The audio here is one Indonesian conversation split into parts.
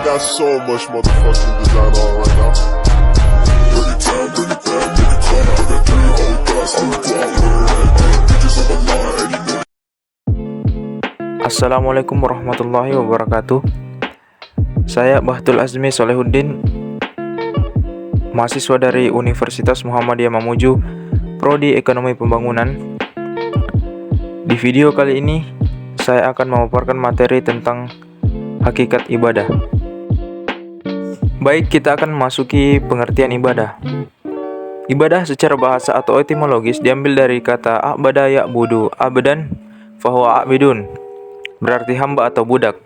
got so much motherfucking design on right now. Bring it down, nigga, come out. I got 3 whole thoughts, I'm the guap with it. Bitches on my line, and you know. Assalamualaikum warahmatullahi wabarakatuh. Saya Bahtul Azmi Solehuddin, mahasiswa dari Universitas Muhammadiyah Mamuju, Prodi Ekonomi Pembangunan. Di video kali ini, saya akan memaparkan materi tentang hakikat ibadah. Baik, kita akan memasuki pengertian ibadah. Ibadah secara bahasa atau etimologis diambil dari kata a'bada ya'budu abdan fahuwa abidun, berarti hamba atau budak.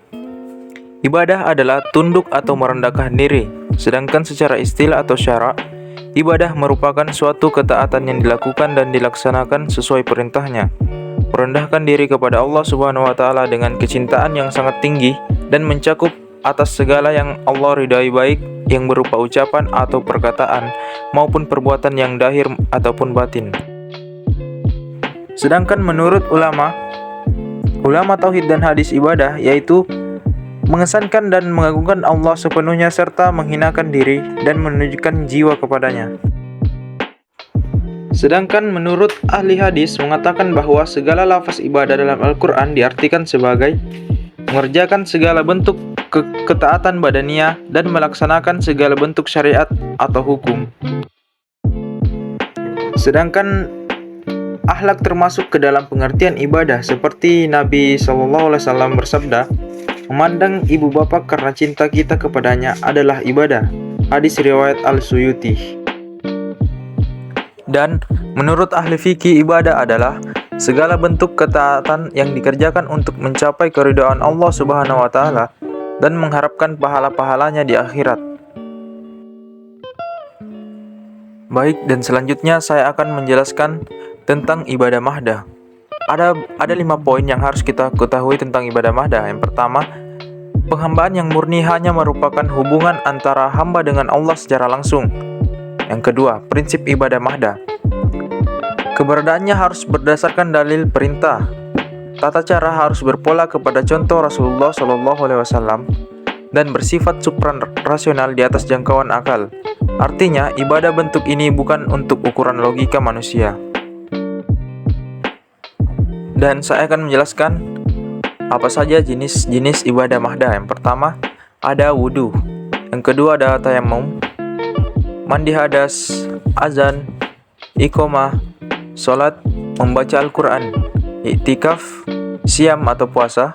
Ibadah adalah tunduk atau merendahkan diri, sedangkan secara istilah atau syarak, ibadah merupakan suatu ketaatan yang dilakukan dan dilaksanakan sesuai perintahnya. Merendahkan diri kepada Allah Subhanahu wa Ta'ala dengan kecintaan yang sangat tinggi dan mencakup atas segala yang Allah ridhai, baik yang berupa ucapan atau perkataan maupun perbuatan yang zahir ataupun batin. Sedangkan menurut ulama tauhid dan hadis ibadah yaitu mengesankan dan mengagungkan Allah sepenuhnya serta menghinakan diri dan menunjukkan jiwa kepadanya. Sedangkan menurut ahli hadis mengatakan bahwa segala lafaz ibadah dalam Al-Quran diartikan sebagai mengerjakan segala bentuk ketaatan badaniah dan melaksanakan segala bentuk syariat atau hukum. Sedangkan akhlak termasuk ke dalam pengertian ibadah, seperti Nabi SAW bersabda, memandang ibu bapa karena cinta kita kepadanya adalah ibadah. Hadis riwayat Al-Suyuti. Dan menurut ahli fikih, ibadah adalah segala bentuk ketaatan yang dikerjakan untuk mencapai keridhaan Allah Subhanahu wa Ta'ala dan mengharapkan pahala-pahalanya di akhirat. Baik, dan selanjutnya saya akan menjelaskan tentang ibadah mahdah. Ada 5 poin yang harus kita ketahui tentang ibadah mahdah. Yang pertama, penghambaan yang murni hanya merupakan hubungan antara hamba dengan Allah secara langsung. Yang kedua, prinsip ibadah mahdah. Keberadaannya harus berdasarkan dalil perintah. Tata cara harus berpola kepada contoh Rasulullah SAW dan bersifat suprarasional di atas jangkauan akal. Artinya, ibadah bentuk ini bukan untuk ukuran logika manusia. Dan saya akan menjelaskan apa saja jenis-jenis ibadah mahdah. Yang pertama, ada wudu. Yang kedua, ada tayamum, mandi hadas, azan, iqamah, salat, membaca Al-Quran, iktikaf, siam atau puasa,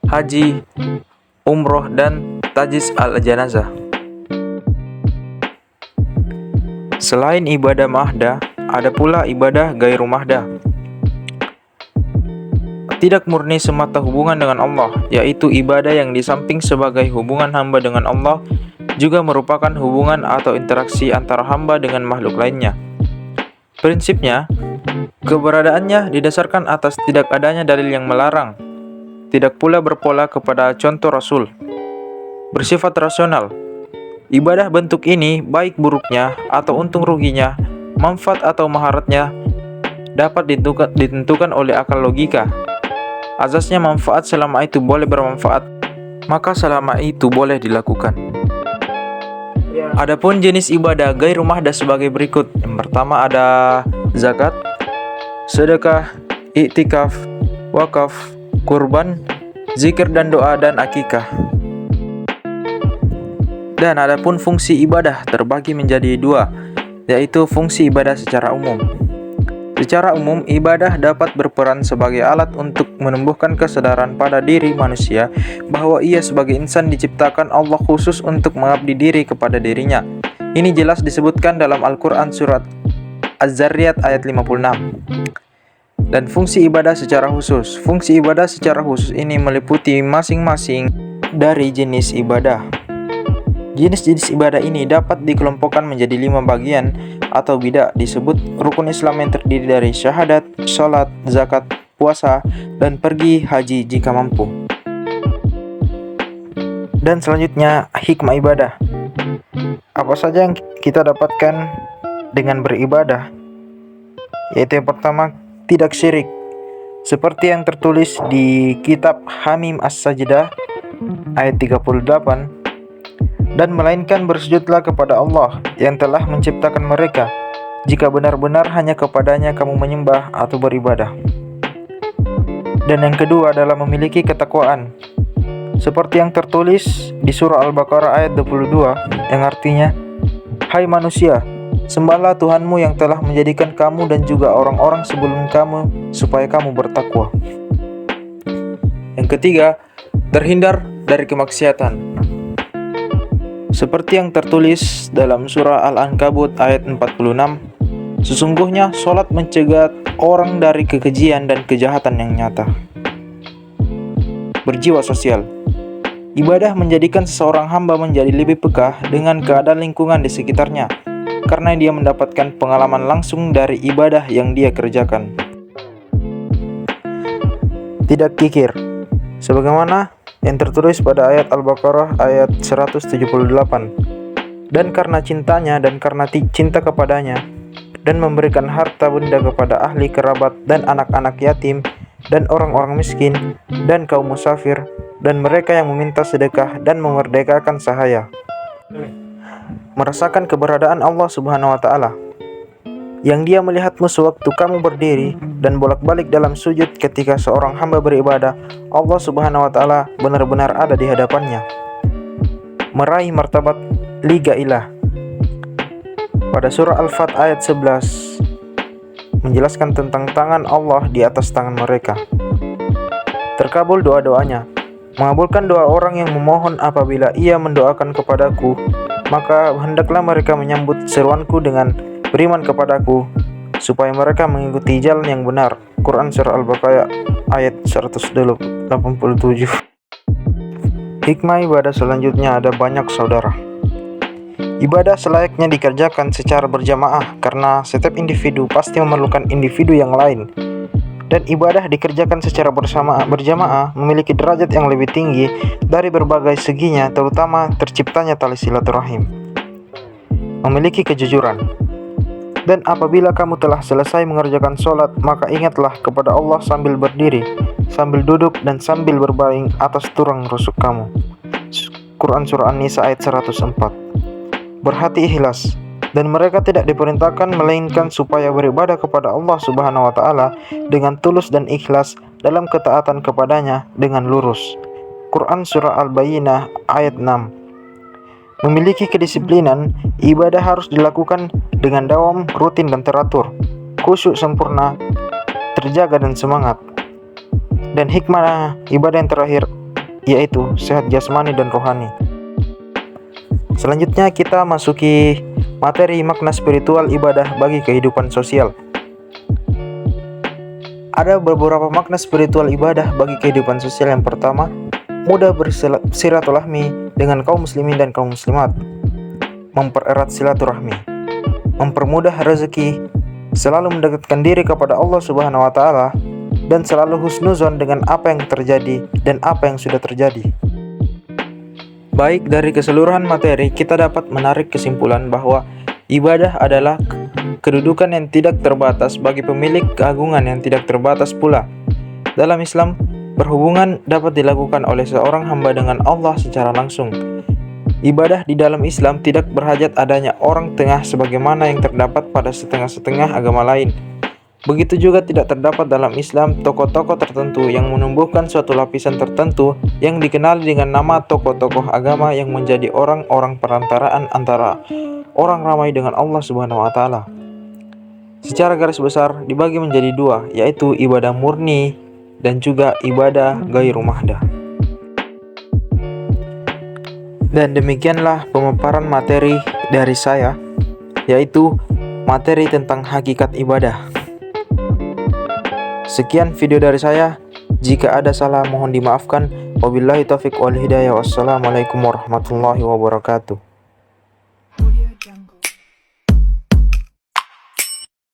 haji, umroh, dan tajiz al-janazah. Selain ibadah mahdah, ada pula ibadah gairu mahdah. Tidak murni semata hubungan dengan Allah, yaitu ibadah yang di samping sebagai hubungan hamba dengan Allah, juga merupakan hubungan atau interaksi antara hamba dengan makhluk lainnya. Prinsipnya, keberadaannya didasarkan atas tidak adanya dalil yang melarang, tidak pula berpola kepada contoh Rasul, bersifat rasional. Ibadah bentuk ini, baik buruknya atau untung ruginya, manfaat atau maharatnya, dapat ditentukan oleh akal logika. Azasnya manfaat selama itu boleh bermanfaat, maka selama itu boleh dilakukan. Adapun jenis ibadah gairu mahdah sebagai berikut. Yang pertama ada zakat, sedekah, iktikaf, wakaf, kurban, zikir dan doa, dan akikah. Dan adapun fungsi ibadah terbagi menjadi 2, yaitu fungsi ibadah secara umum. Secara umum, ibadah dapat berperan sebagai alat untuk menumbuhkan kesadaran pada diri manusia bahwa ia sebagai insan diciptakan Allah khusus untuk mengabdi diri kepada dirinya. Ini jelas disebutkan dalam Al-Quran surat Az-Zarriyat ayat 56. Dan fungsi ibadah secara khusus. Fungsi ibadah secara khusus ini meliputi masing-masing dari jenis ibadah. Jenis-jenis ibadah ini dapat dikelompokkan menjadi 5 bagian atau bidak, disebut rukun Islam yang terdiri dari syahadat, sholat, zakat, puasa, dan pergi haji jika mampu. Dan selanjutnya, hikmah ibadah. Apa saja yang kita dapatkan dengan beribadah? Yaitu yang pertama, tidak syirik. Seperti yang tertulis di kitab Hamim As-Sajdah ayat 38, dan melainkan bersujudlah kepada Allah yang telah menciptakan mereka, jika benar-benar hanya kepadanya kamu menyembah atau beribadah. Dan yang kedua adalah memiliki ketakwaan, seperti yang tertulis di surah Al-Baqarah ayat 22, yang artinya, "Hai manusia, sembahlah Tuhanmu yang telah menjadikan kamu dan juga orang-orang sebelum kamu supaya kamu bertakwa." Yang ketiga, terhindar dari kemaksiatan, seperti yang tertulis dalam surah Al-Ankabut ayat 46, "Sesungguhnya sholat mencegah orang dari kekejian dan kejahatan yang nyata." Berjiwa sosial. Ibadah menjadikan seseorang hamba menjadi lebih peka dengan keadaan lingkungan di sekitarnya, karena dia mendapatkan pengalaman langsung dari ibadah yang dia kerjakan. Tidak kikir, sebagaimana yang tertulis pada ayat Al-Baqarah ayat 178. Dan karena cintanya dan karena cinta kepadanya, dan memberikan harta benda kepada ahli kerabat dan anak-anak yatim dan orang-orang miskin dan kaum musafir dan mereka yang meminta sedekah dan memerdekakan sahaya. Merasakan keberadaan Allah Subhanahu wa taala, yang Dia melihatmu sewaktu kamu berdiri dan bolak-balik dalam sujud ketika seorang hamba beribadah. Allah Subhanahu wa taala benar-benar ada di hadapannya. Meraih martabat liga ilah. Pada surah Al-Fat ayat 11 menjelaskan tentang tangan Allah di atas tangan mereka. Terkabul doa-doanya. Mengabulkan doa orang yang memohon apabila ia mendoakan kepadaku, maka hendaklah mereka menyambut seruanku dengan beriman kepadaku, supaya mereka mengikuti jalan yang benar. Quran surah Al-Baqarah ayat 187. Hikmah ibadah selanjutnya ada banyak, saudara. Ibadah selayaknya dikerjakan secara berjamaah karena setiap individu pasti memerlukan individu yang lain. Dan ibadah dikerjakan secara berjamaah memiliki derajat yang lebih tinggi dari berbagai seginya, terutama terciptanya tali silaturahim. Memiliki kejujuran. Dan apabila kamu telah selesai mengerjakan sholat, maka ingatlah kepada Allah sambil berdiri, sambil duduk, dan sambil berbaring atas tulang rusuk kamu. Quran surah An-Nisa ayat 104. Berhati ikhlas, dan mereka tidak diperintahkan melainkan supaya beribadah kepada Allah Subhanahu wa taala dengan tulus dan ikhlas dalam ketaatan kepadanya dengan lurus. Quran surah Al-Bayyinah ayat 6. Memiliki kedisiplinan, ibadah harus dilakukan dengan dawam, rutin dan teratur, khusyuk sempurna, terjaga dan semangat. Dan hikmah ibadah yang terakhir yaitu sehat jasmani dan rohani. Selanjutnya kita masuki materi makna spiritual ibadah bagi kehidupan sosial. Ada beberapa makna spiritual ibadah bagi kehidupan sosial. Yang pertama, mudah bersilaturahmi dengan kaum muslimin dan kaum muslimat, mempererat silaturahmi, mempermudah rezeki, selalu mendekatkan diri kepada Allah Subhanahu wa taala, dan selalu husnuzon dengan apa yang terjadi dan apa yang sudah terjadi. Baik, dari keseluruhan materi kita dapat menarik kesimpulan bahwa ibadah adalah kedudukan yang tidak terbatas bagi pemilik keagungan yang tidak terbatas pula. Dalam Islam, berhubungan dapat dilakukan oleh seorang hamba dengan Allah secara langsung. Ibadah di dalam Islam tidak berhajat adanya orang tengah sebagaimana yang terdapat pada setengah-setengah agama lain. Begitu juga tidak terdapat dalam Islam tokoh-tokoh tertentu yang menumbuhkan suatu lapisan tertentu yang dikenali dengan nama tokoh-tokoh agama yang menjadi orang-orang perantaraan antara orang ramai dengan Allah Subhanahu wa taala. Secara garis besar dibagi menjadi dua, yaitu ibadah murni dan juga ibadah ghairu mahdah. Dan demikianlah pemaparan materi dari saya, yaitu materi tentang hakikat ibadah. Sekian video dari saya. Jika ada salah mohon dimaafkan. Wabillahi taufiq wal hidayah. Wassalamualaikum warahmatullahi wabarakatuh.